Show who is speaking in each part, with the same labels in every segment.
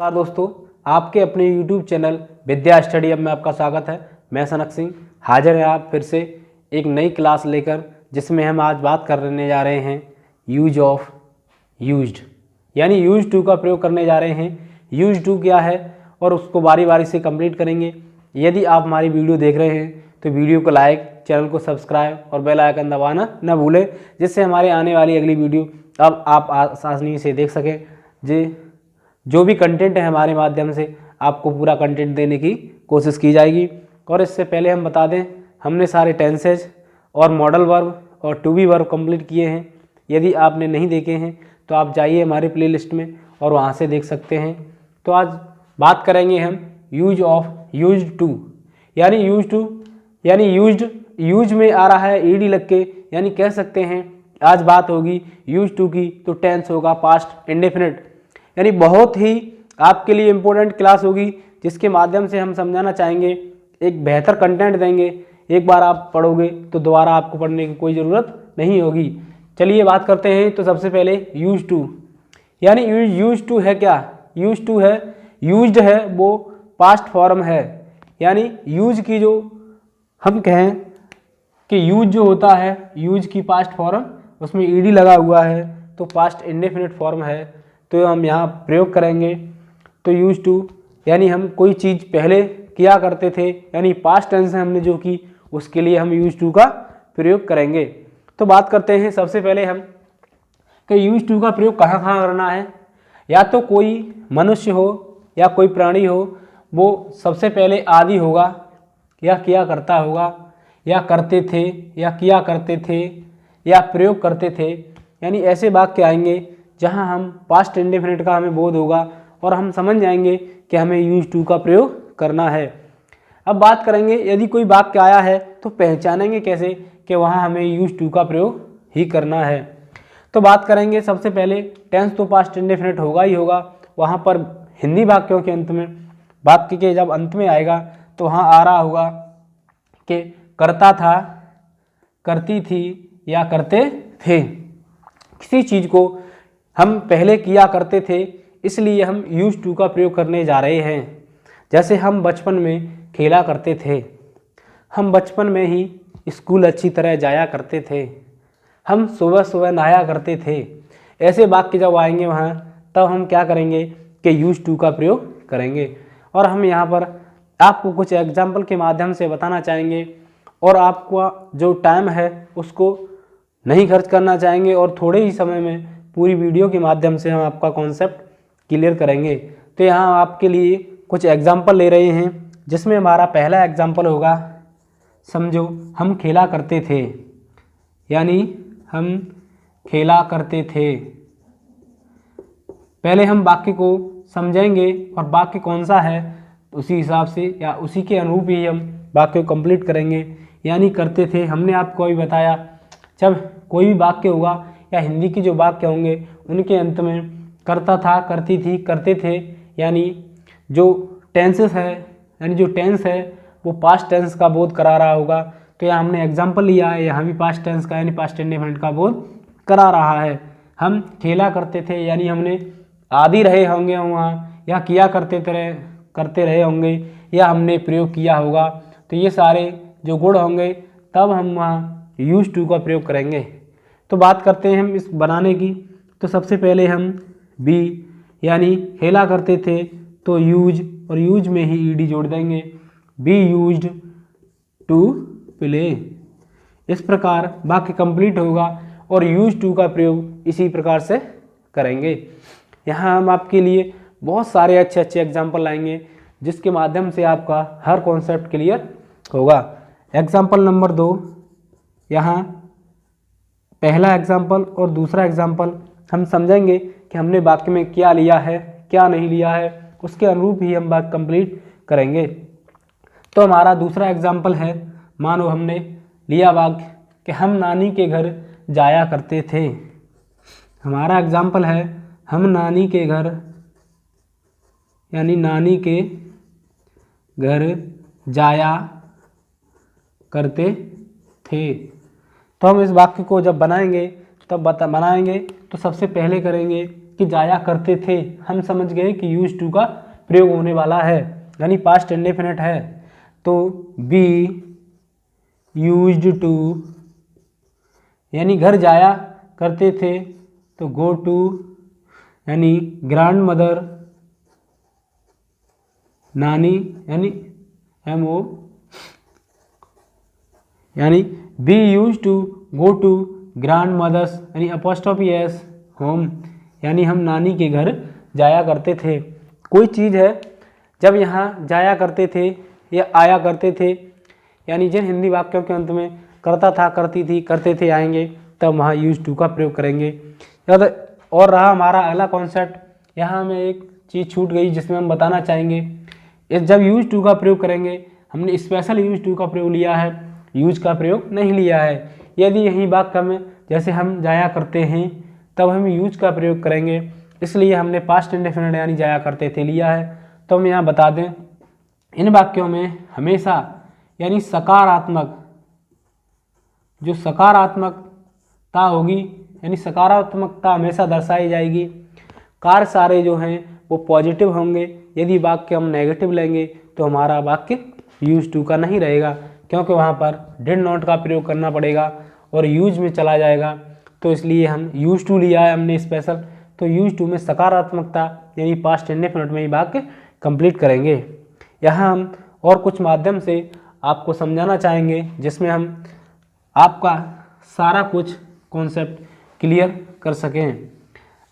Speaker 1: नमस्कार दोस्तों, आपके अपने YouTube चैनल विद्या स्टडी हब में आपका स्वागत है। मैं सनक सिंह हाजिर है आप फिर से एक नई क्लास लेकर, जिसमें हम आज बात करने जा रहे हैं यूज ऑफ यूज्ड, यानी यूज टू का प्रयोग करने जा रहे हैं। यूज टू क्या है और उसको बारी बारी से कंप्लीट करेंगे। यदि आप हमारी वीडियो देख रहे हैं तो वीडियो को लाइक, चैनल को सब्सक्राइब और बेल आइकन दबाना न भूलें, जिससे हमारे आने वाली अगली वीडियो अब आप आसानी से देख सकें। जो भी कंटेंट है हमारे माध्यम से आपको पूरा कंटेंट देने की कोशिश की जाएगी। और इससे पहले हम बता दें, हमने सारे टेंसेज और मॉडल वर्ब और टू बी वर्ब कंप्लीट किए हैं। यदि आपने नहीं देखे हैं तो आप जाइए हमारे प्लेलिस्ट में और वहां से देख सकते हैं। तो आज बात करेंगे हम यूज ऑफ यूज्ड टू, यानी यूज टू यानी यूज्ड, यूज में आ रहा है ईडी लग के, यानी कह सकते हैं आज बात होगी यूज टू की, तो टेंस होगा पास्ट इंडेफिनिट। यानी बहुत ही आपके लिए इम्पोर्टेंट क्लास होगी, जिसके माध्यम से हम समझाना चाहेंगे, एक बेहतर कंटेंट देंगे। एक बार आप पढ़ोगे तो दोबारा आपको पढ़ने की कोई ज़रूरत नहीं होगी। चलिए बात करते हैं। तो सबसे पहले यूज टू, यानी यूज टू है क्या? यूज टू है, यूज्ड है वो पास्ट फॉर्म है। यानी यूज की जो हम कहें कि यूज जो होता है, यूज की पास्ट फॉर्म, उसमें ईडी लगा हुआ है तो पास्ट इंडेफिनिट फॉर्म है, तो हम यहाँ प्रयोग करेंगे। तो यूज टू यानी हम कोई चीज़ पहले किया करते थे, यानी पास्ट टेंस है हमने जो की, उसके लिए हम यूज टू का प्रयोग करेंगे। तो बात करते हैं सबसे पहले हम कि यूज टू का प्रयोग कहाँ कहाँ करना है। या तो कोई मनुष्य हो या कोई प्राणी हो, वो सबसे पहले आदि होगा या किया करता होगा, या करते थे या किया करते थे या प्रयोग करते थे। यानी ऐसे वाक्य आएंगे जहां हम पास्ट इंडेफिनिट का हमें बोध होगा और हम समझ जाएंगे कि हमें यूज टू का प्रयोग करना है। अब बात करेंगे, यदि कोई वाक्य आया है तो पहचानेंगे कैसे कि वहां हमें यूज टू का प्रयोग ही करना है। तो बात करेंगे सबसे पहले, टेंस तो पास्ट इंडेफिनिट होगा ही होगा। वहां पर हिंदी वाक्यों के अंत में, वाक्य के जब अंत में आएगा तो वहाँ आ रहा होगा कि करता था, करती थी या करते थे। किसी चीज़ को हम पहले किया करते थे, इसलिए हम यूज टू का प्रयोग करने जा रहे हैं। जैसे हम बचपन में खेला करते थे, हम बचपन में ही स्कूल अच्छी तरह जाया करते थे, हम सुबह सुबह नहाया करते थे। ऐसे वाक्य जब आएंगे वहाँ, तब हम क्या करेंगे कि यूज टू का प्रयोग करेंगे। और हम यहाँ पर आपको कुछ एग्जाम्पल के माध्यम से बताना चाहेंगे, और आपका जो टाइम है उसको नहीं खर्च करना चाहेंगे, और थोड़े ही समय में पूरी वीडियो के माध्यम से हम आपका कॉन्सेप्ट क्लियर करेंगे। तो यहाँ आपके लिए कुछ एग्जाम्पल ले रहे हैं, जिसमें हमारा पहला एग्जाम्पल होगा, समझो हम खेला करते थे, यानी हम खेला करते थे। पहले हम वाक्य को समझेंगे और वाक्य कौन सा है उसी हिसाब से या उसी के अनुरूप ही हम वाक्य को कंप्लीट करेंगे। यानी करते थे, हमने आपको अभी बताया, जब कोई भी वाक्य होगा या हिंदी के जो वाक्य होंगे उनके अंत में करता था, करती थी, करते थे, यानी जो टेंसेस है, यानी जो टेंस है वो पास्ट टेंस का बोध करा रहा होगा। तो यहाँ हमने एग्जाम्पल लिया है, यहाँ भी पास्ट टेंस का यानी पास्ट इंडेफिनिट का बोध करा रहा है। हम खेला करते थे यानी हमने आदि रहे होंगे वहाँ, या किया करते रहे होंगे, या हमने प्रयोग किया होगा। तो ये सारे जो गुण होंगे तब हम वहाँ यूज टू का प्रयोग करेंगे। तो बात करते हैं हम इस बनाने की। तो सबसे पहले हम बी, यानी खेला करते थे, तो यूज, और यूज में ही ईडी जोड़ देंगे, बी यूज्ड टू प्ले। इस प्रकार वाक्य कंप्लीट होगा और यूज टू का प्रयोग इसी प्रकार से करेंगे। यहाँ हम आपके लिए बहुत सारे अच्छे अच्छे एग्जाम्पल लाएंगे, जिसके माध्यम से आपका हर कॉन्सेप्ट क्लियर होगा। एग्जाम्पल नंबर 2, यहाँ पहला एग्जाम्पल और दूसरा एग्जाम्पल हम समझेंगे कि हमने वाक्य में क्या लिया है, क्या नहीं लिया है, उसके अनुरूप ही हम वाक्य कंप्लीट करेंगे। तो हमारा दूसरा एग्जाम्पल है, मानो हमने लिया वाक्य कि हम नानी के घर जाया करते थे। हमारा एग्जाम्पल है, हम नानी के घर, यानी नानी के घर जाया करते थे। तो हम इस वाक्य को जब बनाएंगे तब बनाएंगे तो सबसे पहले करेंगे कि जाया करते थे, हम समझ गए कि यूज टू का प्रयोग होने वाला है, यानी पास्ट इंडेफिनिट है। तो बी यूज्ड टू यानी घर जाया करते थे, तो गो टू यानी ग्रैंड मदर, नानी यानी MO, यानी we use to go to grand mothers यानी अपॉस्ट्रोफी एस होम, यानी हम नानी के घर जाया करते थे। कोई चीज़ है जब यहाँ जाया करते थे या आया करते थे, यानी जिन हिंदी वाक्यों के अंत में करता था, करती थी, करते थे आएंगे, तब वहाँ यूज टू का प्रयोग करेंगे। और रहा हमारा अगला कॉन्सेप्ट, यहाँ हमें एक चीज़ छूट गई जिसमें हम बताना चाहेंगे। इस जब यूज टू का प्रयोग करेंगे, हमने स्पेशल यूज टू का प्रयोग लिया है, यूज का प्रयोग नहीं लिया है। यदि यही वाक्य में जैसे हम जाया करते हैं तब हम यूज का प्रयोग करेंगे, इसलिए हमने पास्ट इंडेफिनिट यानी जाया करते थे लिया है। तो हम यहाँ बता दें, इन वाक्यों में हमेशा यानी सकारात्मक, जो सकारात्मकता होगी यानी सकारात्मकता हमेशा दर्शाई जाएगी। कार्य सारे जो हैं वो पॉजिटिव होंगे। यदि वाक्य हम नेगेटिव लेंगे तो हमारा वाक्य यूज टू का नहीं रहेगा, क्योंकि वहाँ पर डिड नॉट का प्रयोग करना पड़ेगा और यूज में चला जाएगा। तो इसलिए हम यूज टू लिया है हमने स्पेशल। तो यूज टू में सकारात्मकता यानी पास्ट इंडेफिनिट में ही वाक्य कंप्लीट करेंगे। यहाँ हम और कुछ माध्यम से आपको समझाना चाहेंगे जिसमें हम आपका सारा कुछ कॉन्सेप्ट क्लियर कर सकें।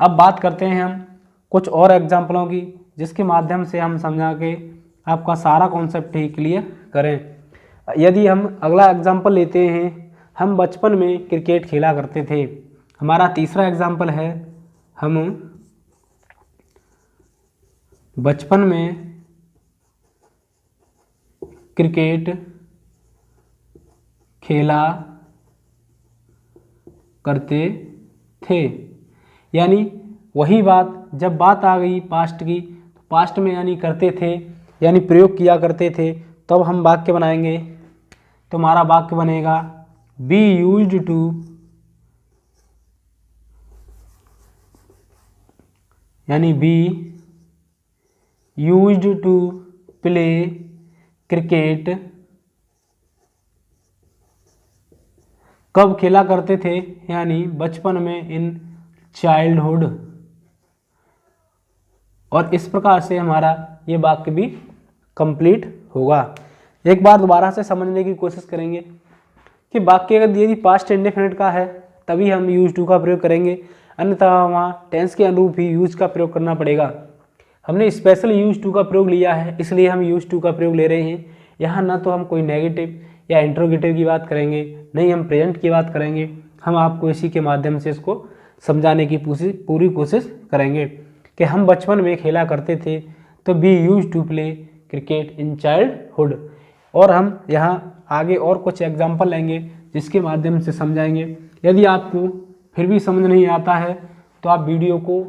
Speaker 1: अब बात करते हैं हम कुछ और एग्जाम्पलों की, जिसके माध्यम से हम समझा के आपका सारा कॉन्सेप्ट ही क्लियर करें। यदि हम अगला एग्जाम्पल लेते हैं, हम बचपन में क्रिकेट खेला करते थे। हमारा तीसरा एग्जाम्पल है, हम बचपन में क्रिकेट खेला करते थे। यानी वही बात, जब बात आ गई पास्ट की, तो पास्ट में यानी करते थे यानी प्रयोग किया करते थे, तब तो हम वाक्य बनाएंगे। तो हमारा वाक्य बनेगा बी यूज्ड टू यानी we used to play cricket, कब खेला करते थे यानी बचपन में, इन चाइल्डहुड। और इस प्रकार से हमारा ये वाक्य भी कंप्लीट होगा। एक बार दोबारा से समझने की कोशिश करेंगे कि वाक्य अगर यदि पास्ट इंडेफिनिट का है तभी हम यूज टू का प्रयोग करेंगे, अन्यथा वहाँ टेंस के अनुरूप ही यूज का प्रयोग करना पड़ेगा। हमने स्पेशल यूज टू का प्रयोग लिया है, इसलिए हम यूज टू का प्रयोग ले रहे हैं। यहाँ ना तो हम कोई नेगेटिव या इंट्रोगेटिव की बात करेंगे, नहीं हम प्रेजेंट की बात करेंगे। हम आपको इसी के माध्यम से इसको समझाने की पूरी कोशिश करेंगे कि हम बचपन में खेला करते थे, तो we use to play cricket in childhood. और हम यहाँ आगे और कुछ एग्जाम्पल लेंगे जिसके माध्यम से समझाएंगे। यदि आपको फिर भी समझ नहीं आता है तो आप वीडियो को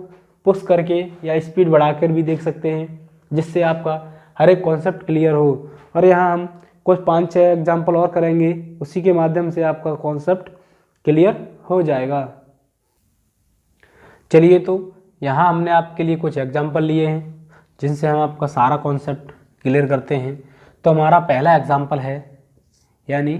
Speaker 1: पुश करके या स्पीड बढ़ाकर भी देख सकते हैं, जिससे आपका हर एक कॉन्सेप्ट क्लियर हो। और यहाँ हम कुछ 5-6 एग्जाम्पल और करेंगे, उसी के माध्यम से आपका कॉन्सेप्ट क्लियर हो जाएगा। चलिए, तो यहाँ हमने आपके लिए कुछ एग्जाम्पल लिए हैं जिनसे हम आपका सारा कॉन्सेप्ट क्लियर करते हैं। तो हमारा पहला एग्जाम्पल है, यानी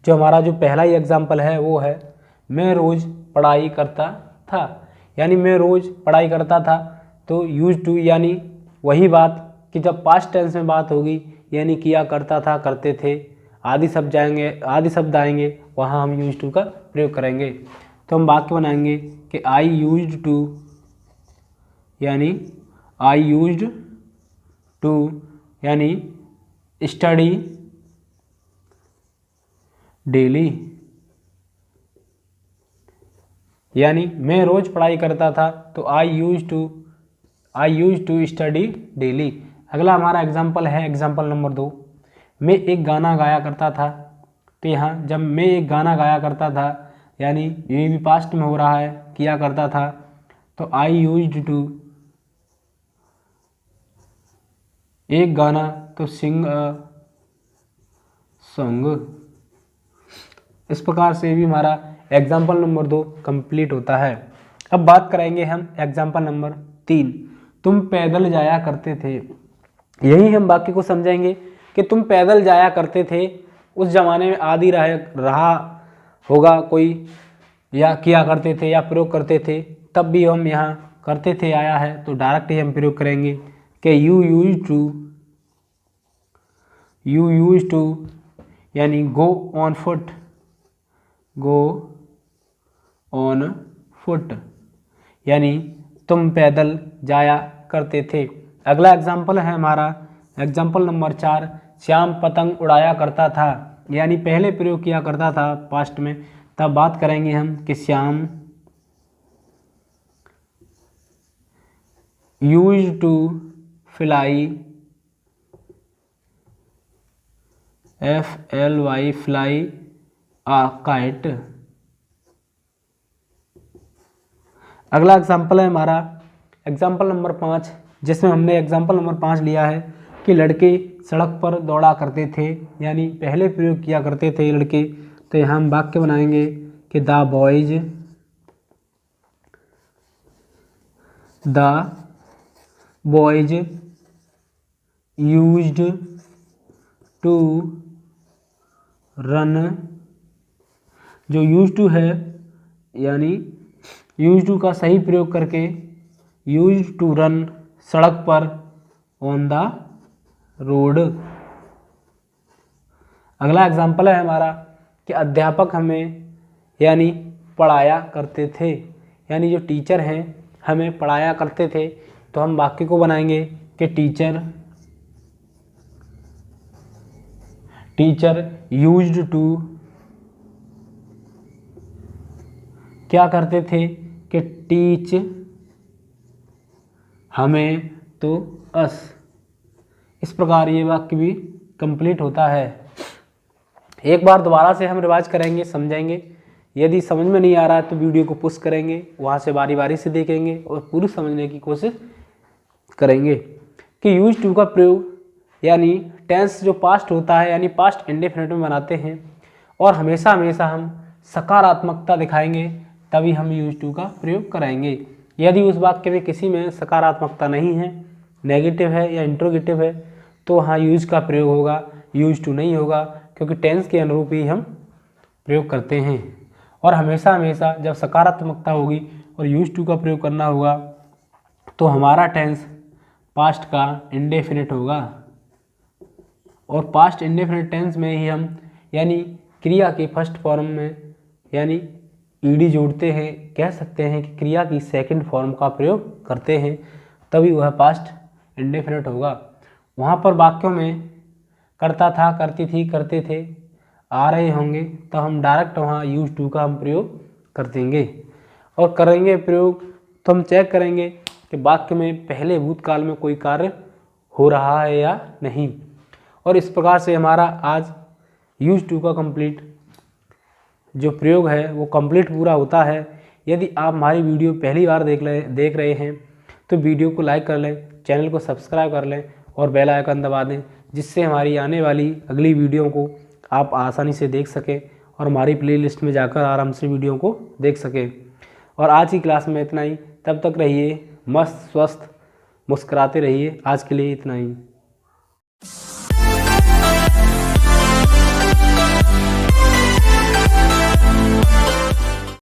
Speaker 1: जो पहला ही एग्जाम्पल है वो है, मैं रोज़ पढ़ाई करता था। यानी मैं रोज़ पढ़ाई करता था, तो यूज टू यानी वही बात कि जब पास्ट टेंस में बात होगी यानी किया करता था, करते थे, आदि शब्द आएंगे, वहाँ हम यूज टू का प्रयोग करेंगे। तो हम वाक्य बनाएंगे कि आई यूज्ड टू यानी आई यूज्ड टू यानी स्टडी डेली। यानी मैं रोज़ पढ़ाई करता था, तो आई यूज टू स्टडी डेली। अगला हमारा एग्जाम्पल है, एग्जाम्पल नंबर 2, मैं एक गाना गाया करता था। तो यहाँ जब मैं एक गाना गाया करता था यानी ये भी पास्ट में हो रहा है, किया करता था, तो आई यूज्ड टू एक गाना, तो सिंग सॉन्ग। इस प्रकार से भी हमारा एग्जाम्पल नंबर 2 कंप्लीट होता है। अब बात करेंगे हम एग्जाम्पल नंबर 3, तुम पैदल जाया करते थे। यही हम वाक्य को समझेंगे कि तुम पैदल जाया करते थे। उस जमाने में आदि रहा होगा कोई, या किया करते थे या प्रयोग करते थे, तब भी हम यहाँ करते थे आया है तो डायरेक्ट ही हम प्रयोग करेंगे कि यू यूज टू यानी गो ऑन फुट यानी तुम पैदल जाया करते थे। अगला एग्जाम्पल है हमारा एग्जाम्पल नंबर 4, श्याम पतंग उड़ाया करता था। यानी पहले प्रयोग किया करता था पास्ट में, तब बात करेंगे हम कि Shyam use to fly FLY fly a kite. अगला एग्जाम्पल है हमारा एग्जाम्पल नंबर 5, जिसमें हमने एग्जाम्पल नंबर 5 लिया है कि लड़के सड़क पर दौड़ा करते थे। यानी पहले प्रयोग किया करते थे लड़के, तो यहाँ हम वाक्य बनाएंगे कि the boys used to run. जो यूज टू है यानी यूज टू का सही प्रयोग करके यूज टू रन सड़क पर ऑन द रोड। अगला एग्जाम्पल है हमारा कि अध्यापक हमें यानी पढ़ाया करते थे। यानी जो टीचर हैं हमें पढ़ाया करते थे, तो हम वाक्य को बनाएंगे कि टीचर यूज्ड टू क्या करते थे कि टीच हमें तो अस। इस प्रकार ये वाक्य भी कंप्लीट होता है। एक बार दोबारा से हम रिवाइज करेंगे, समझेंगे। यदि समझ में नहीं आ रहा है तो वीडियो को पुश करेंगे, वहाँ से बारी बारी से देखेंगे और पूरी समझने की कोशिश करेंगे कि यूज टू का प्रयोग यानी टेंस जो पास्ट होता है यानी पास्ट इंडेफिनिट में बनाते हैं, और हमेशा हम सकारात्मकता दिखाएंगे तभी हम यूज टू का प्रयोग कराएंगे। यदि उस वाक्य में किसी में सकारात्मकता नहीं है, नेगेटिव है या इंट्रोगेटिव है, तो वहाँ यूज का प्रयोग होगा, यूज टू नहीं होगा, क्योंकि टेंस के अनुरूप ही हम प्रयोग करते हैं। और हमेशा जब सकारात्मकता होगी और यूज टू का प्रयोग करना होगा तो हमारा टेंस पास्ट का इंडेफिनिट होगा। और पास्ट इंडेफिनिट टेंस में ही हम यानी क्रिया की फर्स्ट फॉर्म में यानी ईडी जोड़ते हैं, कह सकते हैं कि क्रिया की सेकंड फॉर्म का प्रयोग करते हैं, तभी वह पास्ट इंडेफिनिट होगा। वहाँ पर वाक्यों में करता था, करती थी, करते थे आ रहे होंगे, तो हम डायरेक्ट वहाँ यूज टू का हम प्रयोग कर देंगे और करेंगे प्रयोग। तो हम चेक करेंगे कि वाक्य में पहले भूतकाल में कोई कार्य हो रहा है या नहीं। और इस प्रकार से हमारा आज यूज टू का कंप्लीट जो प्रयोग है वो कंप्लीट पूरा होता है। यदि आप हमारी वीडियो पहली बार देख रहे हैं तो वीडियो को लाइक कर लें, चैनल को सब्सक्राइब कर लें और बेल आइकन दबा दें, जिससे हमारी आने वाली अगली वीडियो को आप आसानी से देख सकें और हमारी प्लेलिस्ट में जाकर आराम से वीडियो को देख सकें। और आज की क्लास में इतना ही। तब तक रहिए मस्त स्वस्थ, मुस्कुराते रहिए। आज के लिए इतना ही।